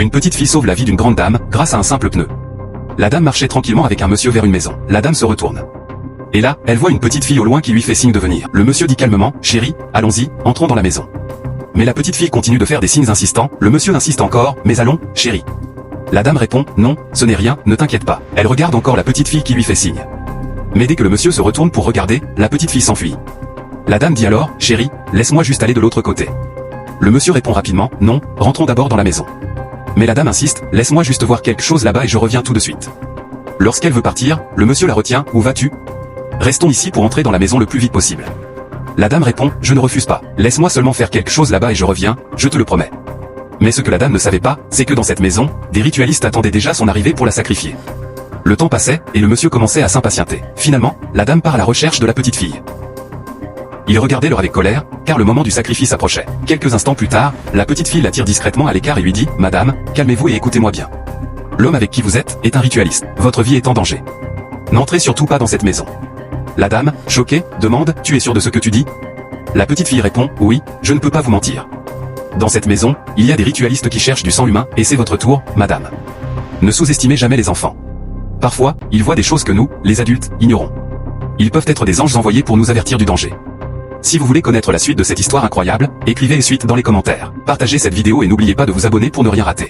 Une petite fille sauve la vie d'une grande dame, grâce à un simple pneu. La dame marchait tranquillement avec un monsieur vers une maison. La dame se retourne. Et là, elle voit une petite fille au loin qui lui fait signe de venir. Le monsieur dit calmement, « Chérie, allons-y, entrons dans la maison. » Mais la petite fille continue de faire des signes insistants. Le monsieur insiste encore, « Mais allons, chérie. » La dame répond, « Non, ce n'est rien, ne t'inquiète pas. » Elle regarde encore la petite fille qui lui fait signe. Mais dès que le monsieur se retourne pour regarder, la petite fille s'enfuit. La dame dit alors, « Chérie, laisse-moi juste aller de l'autre côté. » Le monsieur répond rapidement, « Non, rentrons d'abord dans la maison. » Mais la dame insiste, « Laisse-moi juste voir quelque chose là-bas et je reviens tout de suite. » Lorsqu'elle veut partir, le monsieur la retient, « Où vas-tu ? Restons ici pour entrer dans la maison le plus vite possible. » La dame répond, « Je ne refuse pas. Laisse-moi seulement faire quelque chose là-bas et je reviens, je te le promets. » Mais ce que la dame ne savait pas, c'est que dans cette maison, des ritualistes attendaient déjà son arrivée pour la sacrifier. Le temps passait, et le monsieur commençait à s'impatienter. Finalement, la dame part à la recherche de la petite fille. Il regardait l'heure avec colère, car le moment du sacrifice approchait. Quelques instants plus tard, la petite fille l'attire discrètement à l'écart et lui dit, « Madame, calmez-vous et écoutez-moi bien. L'homme avec qui vous êtes, est un ritualiste. Votre vie est en danger. N'entrez surtout pas dans cette maison. » La dame, choquée, demande, « Tu es sûre de ce que tu dis ?» La petite fille répond, « Oui, je ne peux pas vous mentir. Dans cette maison, il y a des ritualistes qui cherchent du sang humain, et c'est votre tour, madame. Ne sous-estimez jamais les enfants. Parfois, ils voient des choses que nous, les adultes, ignorons. Ils peuvent être des anges envoyés pour nous avertir du danger. Si vous voulez connaître la suite de cette histoire incroyable, écrivez suite dans les commentaires. Partagez cette vidéo et n'oubliez pas de vous abonner pour ne rien rater.